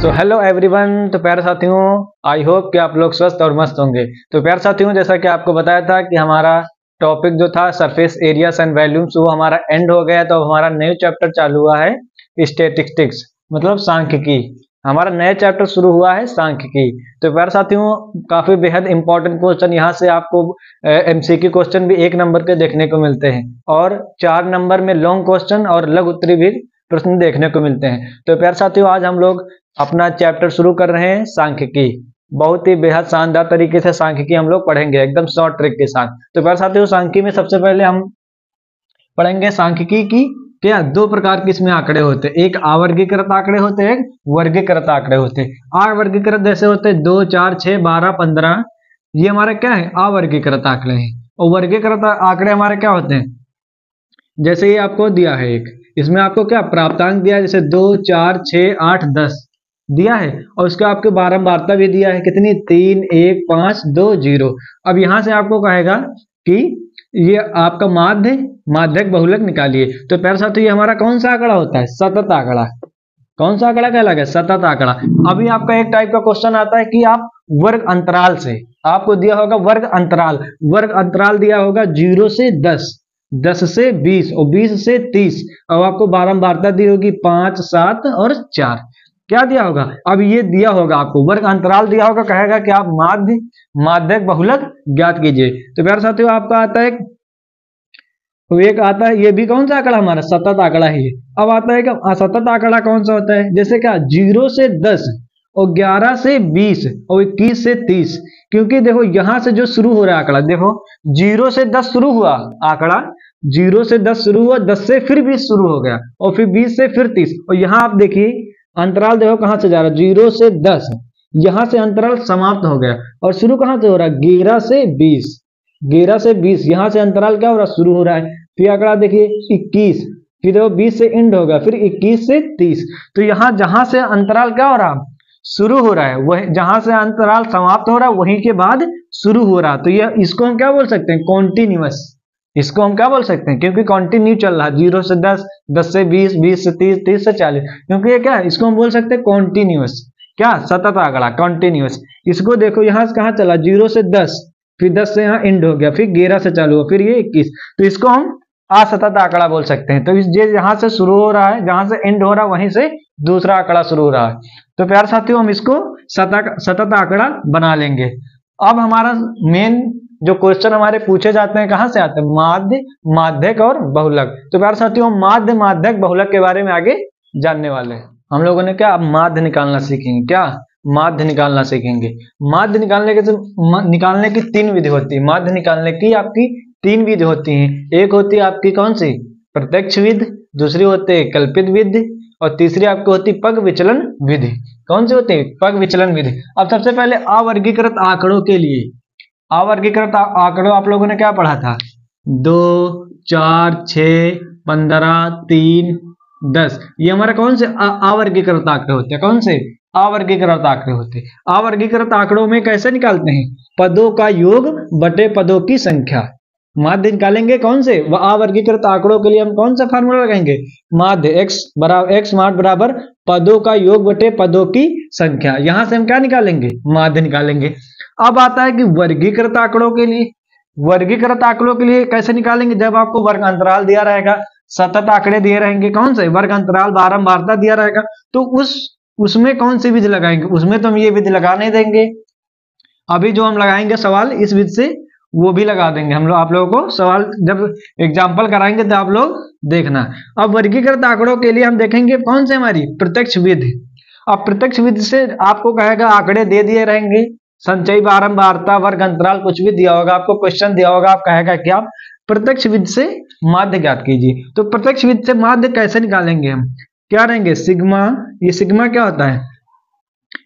तो hello everyone. तो प्यारे साथियों, आई होप कि आप लोग स्वस्थ और मस्त होंगे। तो प्यारे साथियों, जैसा कि आपको बताया था कि हमारा टॉपिक जो था सरफेस एरियाज एंड वॉल्यूम्स, वो हमारा एंड हो गया। तो हमारा नया चैप्टर चालू हुआ है स्टैटिस्टिक्स, मतलब सांख्यिकी। हमारा नया चैप्टर शुरू हुआ है सांख्यिकी। तो प्यारे साथियों, काफी बेहद इंपॉर्टेंट क्वेश्चन यहाँ से आपको एमसीक्यू क्वेश्चन भी 1 नंबर के देखने को मिलते हैं, और 4 नंबर में लॉन्ग क्वेश्चन और लघु उत्तरीय भी प्रश्न देखने को मिलते हैं। तो प्यारे साथियों, आज हम लोग अपना चैप्टर शुरू कर रहे हैं सांख्यिकी। बहुत ही बेहद शानदार तरीके से सांख्यिकी हम लोग पढ़ेंगे, एकदम शॉर्ट ट्रिक के साथ। तो प्यारे साथियों, सांख्यिकी में सबसे पहले हम पढ़ेंगे सांख्यिकी की क्या 2 प्रकार के इसमें आंकड़े होते हैं। एक अवर्गीकृत आंकड़े होते हैं, एक वर्गीकृत आंकड़े होते हैं। अवर्गीकृत जैसे होते हैं 2, 4, 6, 12, 15, ये हमारे क्या है, अवर्गीकृत आंकड़े हैं। और वर्गीकृत आंकड़े हमारे क्या होते हैं, जैसे ये आपको दिया है एक, इसमें आपको क्या प्राप्तांक दिया है, जैसे 2, 4, 6, 8, 10 दिया है, और उसका आपको बारंबारता भी दिया है, कितनी, 3, 1, 5, 2, 0। अब यहां से आपको कहेगा कि ये आपका माध्यक बहुलक निकालिए। तो प्यारे साथियों, ये हमारा कौन सा आंकड़ा होता है, सतत आंकड़ा। कौन सा आंकड़ा कहलाएगा, सतत आंकड़ा। अभी आपका एक टाइप का क्वेश्चन आता है कि आप वर्ग अंतराल से, आपको दिया होगा वर्ग अंतराल दिया होगा 0 से 10, 10 से 20 और 20 से 30, और आपको बारंबारता दी होगी 5, 7 और 4। क्या दिया होगा, अब ये दिया होगा आपको वर्ग अंतराल दिया होगा, कहेगा कि आप माध्यक बहुलक ज्ञात कीजिए। तो प्यारे साथियों, आपका आता है एक आता है, ये भी कौन सा आंकड़ा, हमारा सतत आंकड़ा है ये। अब आता है कि असतत आंकड़ा कौन सा होता है, जैसे क्या 0 से 10 और 11 से 20 और 21 से 30। क्योंकि देखो यहां से जो शुरू हो रहा है आंकड़ा, देखो 0 से 10 शुरू हुआ आंकड़ा, 0 से 10 शुरू हुआ, 10 से फिर 20 शुरू हो गया, और फिर 20 से फिर 30, और यहाँ आप देखिए अंतराल देखो कहां से जा रहा है, 0 से 10, यहां से अंतराल समाप्त हो गया, और शुरू कहां से हो रहा है, 11 से 20, 11 से 20, यहां से अंतराल क्या हो रहा है, शुरू हो रहा है। फिर आंकड़ा देखिए 21, फिर देखो 20 से एंड होगा, फिर 21 से 30। तो यहां जहां से अंतराल क्या हो रहा है, शुरू हो रहा है, वह जहां से अंतराल समाप्त हो रहा है वहीं के बाद शुरू हो रहा है। तो यह इसको हम क्या बोल सकते हैं, कॉन्टिन्यूअस। इसको हम क्या बोल सकते हैं, क्योंकि कंटिन्यू चल रहा है, 0 से 10, 10 से 20, 20 से 30, 30 से 40, क्योंकि ये क्या है, इसको हम बोल सकते हैं कॉन्टिन्यूअस। क्या, सतत आंकड़ा, कॉन्टिन्यूअस। इसको देखो यहां से कहां चला, 0 से 10, फिर 10 से यहाँ एंड हो गया, फिर 11 से चालू हो, फिर ये 21। तो इसको हम असतत आंकड़ा बोल सकते हैं। तो इस जहां से शुरू हो रहा है, जहां से एंड हो रहा है, वहीं से दूसरा आंकड़ा शुरू हो रहा है। तो प्यारे साथियों, हम इसको सतत आंकड़ा बना लेंगे। अब हमारा मेन जो क्वेश्चन हमारे पूछे जाते हैं, कहां से आते हैं, माध्य, माध्यक और बहुलक। तो प्यारे साथियों, माध्य, माध्यक, बहुलक के बारे में आगे जानने वाले हैं। हम लोगों ने क्या, माध्य निकालना सीखेंगे। क्या, माध्य निकालना सीखेंगे। माध्य निकालने की 3 विधि होती है। माध्य निकालने की आपकी 3 विधि होती हैं। एक होती है आपकी कौन सी, प्रत्यक्ष विधि, दूसरी होती है कल्पित विधि, और तीसरी आपको होती है पग विचलन विधि। कौन सी होती है, पग विचलन विधि। अब सबसे पहले अवर्गीकृत आंकड़ों के लिए, अवर्गीकृत आंकड़ों आप लोगों ने क्या पढ़ा था, 2, 4, 6, 15, 3, 10, ये हमारे कौन से अवर्गीकृत आंकड़े होते हैं, कौन से अवर्गीकृत आंकड़े होते हैं। अवर्गीकृत आंकड़ों में कैसे निकालते हैं, पदों का योग बटे पदों की संख्या। माध्य निकालेंगे कौन से, अवर्गीकृत आंकड़ों के लिए हम कौन सा फार्मूला लगाएंगे, माध्य x माध्य बराबर पदों का योग बटे पदों की संख्या। यहां से हम क्या निकालेंगे, माध्य निकालेंगे। अब आता है कि वर्गीकृत आंकड़ों के लिए, वर्गीकृत आंकड़ों के लिए कैसे निकालेंगे, जब आपको वर्ग अंतराल दिया रहेगा, सतत आंकड़े दिए रहेंगे, कौन से, वर्ग अंतराल, बारंबारता दिया रहेगा, तो उसमें कौन सी विधि लगाएंगे, उसमें तो हम ये विधि लगा नहीं देंगे। अभी जो हम लगाएंगे सवाल इस विधि से, वो भी लगा देंगे हम लोग। आप लोगों को सवाल जब एग्जाम्पल कराएंगे तो आप लोग देखना। अब वर्गीकृत आंकड़ों के लिए हम देखेंगे कौन से, हमारी प्रत्यक्ष विधि। अब प्रत्यक्ष विधि से आपको कहेगा आंकड़े दे दिए रहेंगे, संचयी, बारंबारता, वर्ग अंतराल, कुछ भी दिया होगा आपको, क्वेश्चन दिया होगा, आप कहेगा कि आप प्रत्यक्ष विधि से माध्य ज्ञात कीजिए। तो प्रत्यक्ष विधि से माध्य कैसे निकालेंगे हम, क्या रहेंगे, सिग्मा। ये सिग्मा क्या होता है,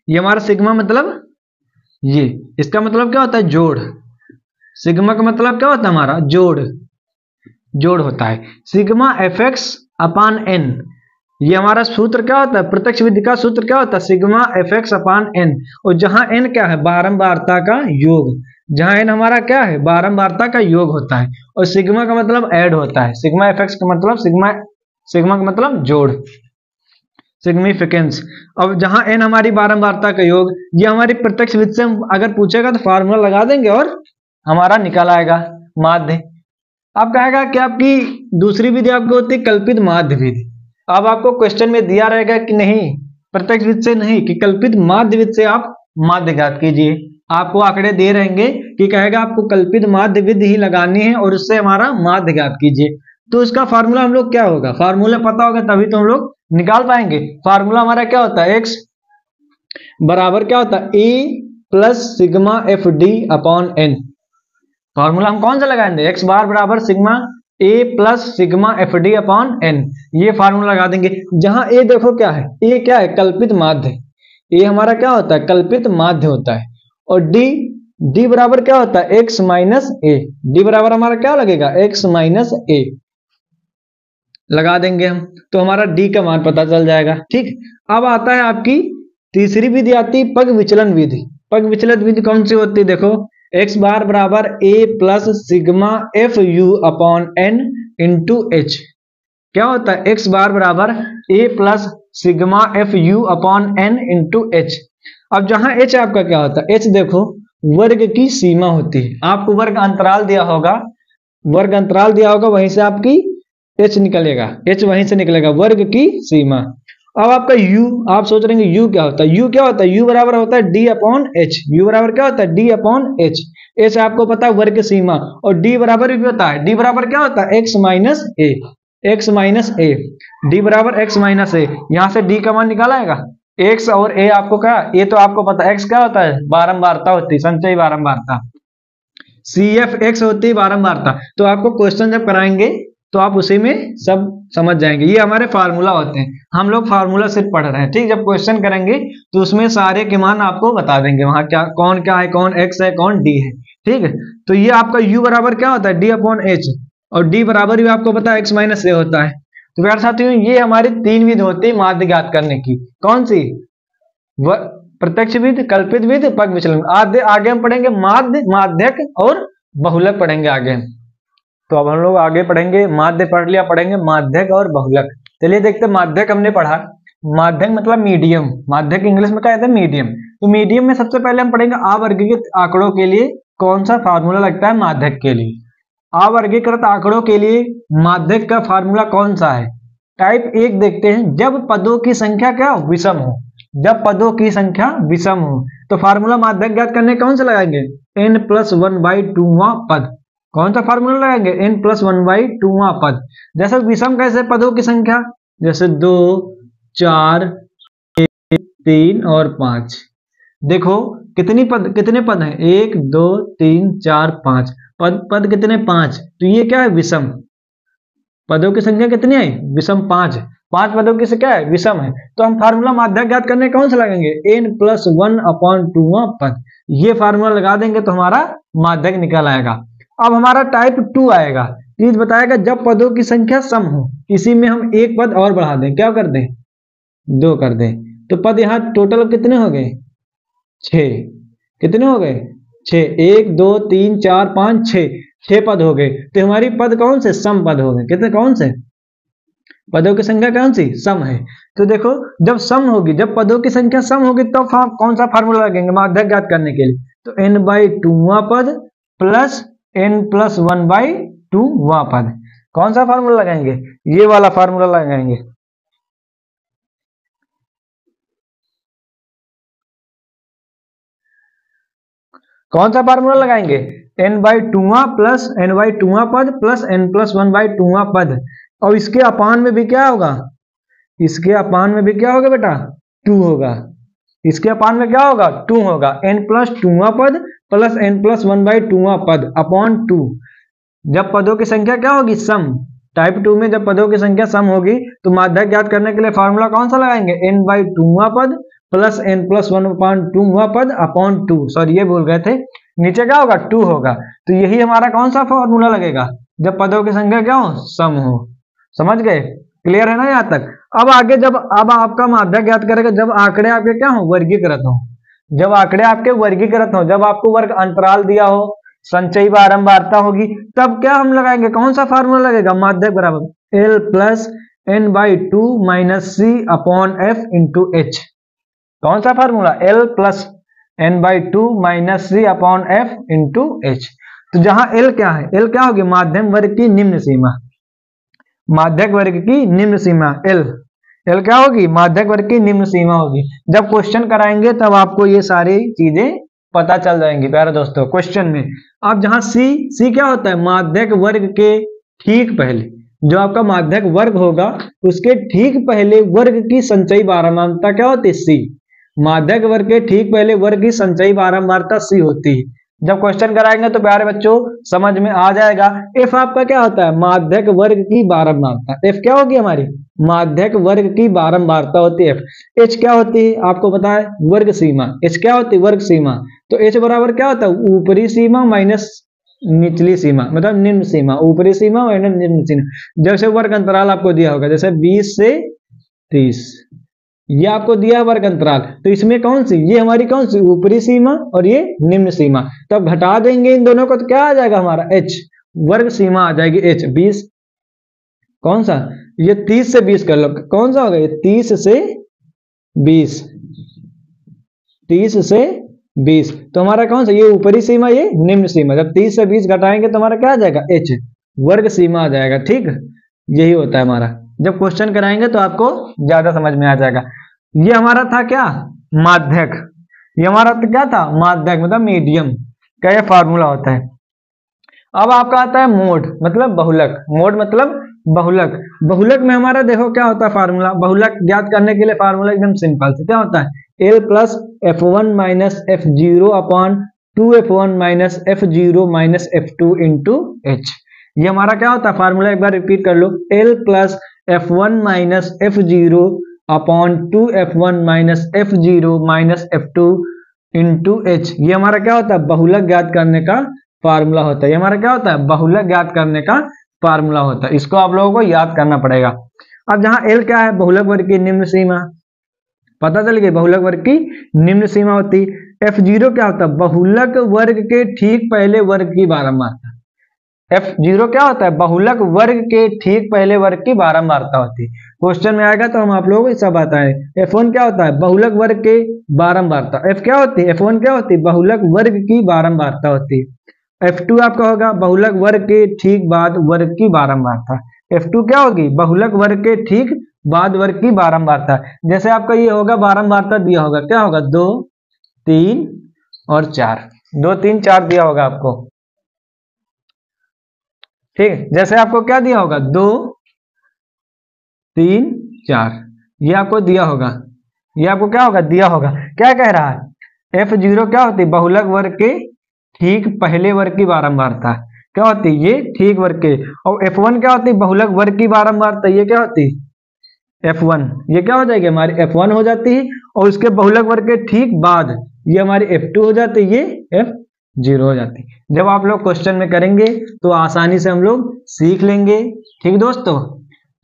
ये हमारा सिग्मा मतलब ये, इसका मतलब क्या होता है, जोड़। सिग्मा का मतलब क्या होता है, हमारा जोड़ होता है। सिग्मा fx अपान n, ये हमारा सूत्र क्या होता है, प्रत्यक्ष विधि का सूत्र क्या होता है, सिग्मा fx अपान n। और जहां n क्या है, बारंबारता का योग, जहां n हमारा क्या है, बारंबारता का योग होता है, और सिग्मा का मतलब ऐड होता है। सिग्मा fx का मतलब सिग्मा का मतलब जोड़। सिग्निफिकेंस। अब जहां n हमारी बारंबारता का योग, ये हमारी प्रत्यक्ष विधि से अगर पूछेगा तो फार्मूला लगा देंगे और हमारा निकल आएगा माध्य। अब कहेगा कि आपकी दूसरी विधि आपको होती है कल्पित माध्य विधि। अब आपको क्वेश्चन में दिया रहेगा कि नहीं प्रत्यक्ष विधि से नहीं, कि कल्पित माध्य विधि से आप माध्य ज्ञात कीजिए। आपको आंकड़े दे रहेंगे कि कहेगा आपको कल्पित माध्य विधि ही लगानी है और उससे हमारा माध्य ज्ञात कीजिए। तो इसका फार्मूला हम लोग क्या होगा, फार्मूला पता होगा तभी तो हम लोग निकाल पाएंगे। फार्मूला हमारा क्या होता है, x बराबर क्या होता है a plus sigma F D upon N. Formula हम कौन सा लगाएंगे, x बार बराबर सिग्मा a plus sigma F D upon N, ये फार्मूला लगा देंगे। जहां a देखो क्या है, a क्या है कल्पित माध्य, a हमारा क्या होता है कल्पित माध्य होता है, और d बराबर क्या होता है x माइनस a, d बराबर हमारा क्या लगेगा x माइनस a लगा देंगे हम, तो हमारा d का मान पता चल जाएगा। ठीक, अब आता है आपकी तीसरी विधि आती है पग विचलन विधि। पग विचलन विधि कौन सी होती है, देखो x बार बराबर a plus sigma F U upon N into H. क्या होता है x बार बराबर a plus sigma F U upon N into H. अब जहां h आपका क्या होता है, h देखो वर्ग की सीमा होती है, आपको वर्ग अंतराल दिया होगा, वर्ग अंतराल दिया होगा वहीं से आपकी h निकलेगा, h वहीं से निकलेगा वर्ग की सीमा। अब आपका u, आप सोच रहे हैं u क्या होता है, u क्या होता है, u बराबर होता है d अपॉन एच। u बराबर क्या होता है d अपॉन एच, h आपको पता है वर्ग सीमा, और d बराबर भी होता है, d बराबर क्या होता है x minus a, x minus a, d बराबर x माइनस a। यहां से d का मान निकालाएगा, x और a आपको क्या, ये तो आपको पता है x क्या होता है बारंबारता होती है, संचयी बारंबारता, CF x होती है बारंबारता। तो आपको क्वेश्चन जब कराएंगे तो आप उसी में सब समझ जाएंगे, ये हमारे फार्मूला होते हैं, हम लोग फार्मूला सिर्फ पढ़ रहे हैं। ठीक, जब क्वेश्चन करेंगे तो उसमें सारे के मान आपको बता देंगे, वहां क्या है, कौन x है कौन d है। ठीक है, तो ये आपका u बराबर क्या होता है d अपॉन एच, और d बराबर भी आपको पता है x माइनस a होता है। तो प्यारे साथियों ये हमारी तीन विधि होती है माध्य ज्ञात करने की, कौन सी, प्रत्यक्ष विधि, कल्पित विधि, पग विचलन। आगे हम पढ़ेंगे माध्य, माध्यक और बहुलक पढ़ेंगे आगे। तो अब हम लोग आगे पढ़ेंगे, माध्य पढ़ लिया, पढ़ेंगे माध्यक और बहुलक। चलिए देखते हैं, माध्यक हमने पढ़ा, माध्यक मतलब मीडियम, माध्यक इंग्लिश में क्या कहते हैं मीडियम। तो मीडियम में सबसे पहले हम पढ़ेंगे अवर्गीकृत आंकड़ों के लिए कौन सा फार्मूला लगता है माध्यक के लिए। अवर्गीकृत आंकड़ों के लिए माध्यक का फार्मूला कौन सा है, टाइप 1 देखते हैं, जब पदों की संख्या क्या विषम हो, जब पदों की संख्या विषम हो तो फार्मूला माध्यक ज्ञात करने कौन सा लगाएंगे, n+1/2वां पद। कौन सा फार्मूला लगाएंगे, n+1/2वां पद। जैसे विषम कैसे पदों की संख्या, जैसे 2, 4, 3 और 5। देखो कितने पद हैं, 1, 2, 3, 4, 5 पद कितने 5, तो ये क्या है विषम, पदों की संख्या कितनी है विषम 5 पदों की संख्या है विषम है। तो हम फार्मूला माध्यक ज्ञात करने कौन सा लगाएंगे, n+1/2वां पद, ये फार्मूला लगा देंगे तो हमारा माध्यक निकल आएगा। अब हमारा टाइप 2 आएगा, प्लीज बताएगा जब पदों की संख्या सम हो, इसी में हम एक पद और बढ़ा दें, क्या कर दें 2 कर दें, तो पद यहाँ टोटल कितने हो गए 6, कितने हो गए 6, 1 2 3 4 5 6 पद हो गए। तो हमारी पद कौन से सम पद हो गए, कितने कौन से पदों की संख्या कौन सी सम है। तो देखो जब सम होगी, जब पदों की संख्या सम होगी तो कौन सा फार्मूला लगेंगे माध्यक ज्ञात करने के लिए, तो n/2वां पद प्लस n+1/2वां पद। कौन सा फार्मूला लगाएंगे, ये वाला फार्मूला लगाएंगे। कौन सा फार्मूला लगाएंगे, n/2वां प्लस n/2वां पद प्लस n+1/2वां पद, और इसके अपान में भी क्या होगा, इसके अपान में भी क्या होगा बेटा 2 होगा, इसके अपान में क्या होगा 2 होगा, n+2वां पद प्लस n+1/2वां पद अपॉन 2। जब पदों की संख्या क्या होगी सम, टाइप 2 में जब पदों की संख्या सम होगी तो माध्यक ज्ञात करने के लिए फार्मूला कौन सा लगाएंगे, n/2वां पद प्लस n+1/2वां पद अपॉन 2। सॉरी ये भूल गए थे, नीचे क्या होगा 2 होगा। तो यही हमारा कौन सा फार्मूला लगेगा, जब पदों की संख्या क्या हो सम हो। समझ गए, क्लियर है ना यहाँ तक। अब आगे अब आपका माध्यक ज्ञात करेगा जब आंकड़े आपके क्या हो वर्गीकृत हो, जब आंकड़े आपके वर्गीकृत हो, जब आपको वर्ग अंतराल दिया हो, संचयी बारंबारता होगी, तब क्या हम लगाएंगे, कौन सा फार्मूला लगेगा माध्यक बराबर l plus n/2 minus C upon F into H. कौन सा formula? L plus n/2 minus C upon F into H. तो जहां L क्या है? L क्या होगी? माध्यम वर्ग की निम्न सीमा। माध्यक वर्ग की निम्न सीमा L क्या होगी? माध्यक वर्ग की निम्न सीमा होगी। जब क्वेश्चन कराएंगे तब आपको ये सारी चीजें पता चल जाएंगी प्यारे दोस्तों। क्वेश्चन में अब जहां C क्या होता है? माध्यक वर्ग के ठीक पहले, जो आपका माध्यक वर्ग होगा उसके ठीक पहले वर्ग की संचयी बारंबारता क्या होती है? C। माध्यक वर्ग के ठीक पहले वर्ग की संचयी बारंबारता C होती है। जब क्वेश्चन कराएंगे तो प्यारे बच्चों समझ में आ जाएगा। F आपका क्या होता है? माध्यक वर्ग की बारंबारता। F क्या होगी हमारी? माध्यक वर्ग की बारंबारता होती है F। H क्या होती है? आपको पता है, वर्ग सीमा। H क्या होती है? वर्ग सीमा। तो H बराबर क्या होता है? ऊपरी सीमा माइनस निचली सीमा, मतलब निम्न सीमा। ऊपरी सीमा माइनस निम्न सीमा। जैसे वर्ग अंतराल आपको दिया होगा, जैसे 20 से 30, ये आपको दिया वर्ग अंतराल, तो इसमें कौन सी? ये हमारी कौन सी? ऊपरी सीमा और ये निम्न सीमा। तो अब घटा देंगे इन दोनों को तो क्या आ जाएगा हमारा? H। वर्ग सीमा आ जाएगी H। 20 कौन सा? ये 30 से 20 कर लो, कौन सा होगा? ये 30 से 20, 30 से 20। तो हमारा कौन सा? ये ऊपरी सीमा, ये निम्न सीमा। जब 30 से 20 घटाएंगे तो हमारा क्या आ जाएगा? H। वर्ग सीमा आ जाएगा। ठीक, यही होता है हमारा। जब क्वेश्चन कराएंगे तो आपको ज्यादा समझ में आ जाएगा। ये हमारा था क्या? माध्यक। ये हमारा तो क्या था? माध्यक, मतलब मीडियम का ये फार्मूला होता है। अब आपका आता है मोड, मतलब बहुलक। मोड मतलब बहुलक। बहुलक में हमारा देखो क्या होता है फार्मूला। बहुलक ज्ञात करने के लिए फार्मूला एकदम सिंपल से क्या होता है? L plus F1 minus F0 upon 2F1 minus F0 minus F2 into H। ये हमारा क्या होता है फार्मूला? एक बार रिपीट कर लो। L plus F1 minus F0 upon 2F1 minus F0 minus F2 into H। ये हमारा क्या होता है? बहुलक ज्ञात करने का फार्मूला होता है। ये हमारा क्या होता है? बहुलक ज्ञात करने का फार्मूला होता है। इसको आप लोगों को याद करना पड़ेगा। अब जहां L क्या है? बहुलक वर्ग की निम्न सीमा। पता चल गई, बहुलक वर्ग की निम्न सीमा होती। F0 क्या होता है? बहुलक वर्ग के ठीक पहले वर्ग की बारंबारता। F0 क्या होता है? बहुलक वर्ग के ठीक पहले वर्ग की बारंबारता होती है। क्वेश्चन में आएगा तो हम आप लोगों को सब बताएं। F1 क्या होता है? बहुलक वर्ग के बारंबारता। F क्या होती है? F1 क्या होती है? बहुलक वर्ग की बारंबारता होती है। F2 आपका होगा बहुलक वर्ग के ठीक बाद वर्ग की बारंबारता। F2 क्या होगी? बहुलक वर्ग के ठीक बाद वर्ग की बारंबारता। जैसे आपका ये होगा बारंबारता दिया होगा, क्या होगा? 2, 3 और 4। 2, 3, 4 दिया होगा आपको। ठीक, जैसे आपको क्या दिया होगा? 2, 3, 4, ये आपको दिया होगा। ये आपको क्या होगा? दिया होगा। क्या कह रहा है? F0 क्या होती है? बहुलक वर्ग के ठीक पहले वर्ग की बारंबारता। क्या होती है? ये ठीक वर्ग के। और F1 क्या होती है? बहुलक वर्ग की बारंबारता। ये क्या होती है? F1। ये क्या हो जाएगी? हमारी F1 हो जाती है। और उसके बहुलक वर्ग के ठीक बाद ये हमारी F2 हो जाती है, ये F0 हो जाती है। जब आप लोग क्वेश्चन में करेंगे तो आसानी से हम लोग सीख लेंगे। ठीक दोस्तों,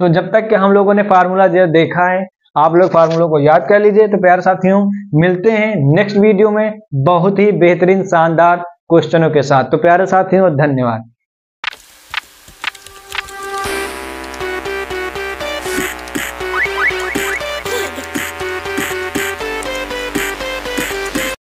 तो जब तक कि हम लोगों ने फार्मूला देखा है, आप लोग फार्मूलों को याद कर लीजिए। तो प्यारे साथियों, मिलते हैं नेक्स्ट वीडियो में बहुत ही बेहतरीन शानदार क्वेश्चनों के साथ। तो प्यारे साथियों, धन्यवाद।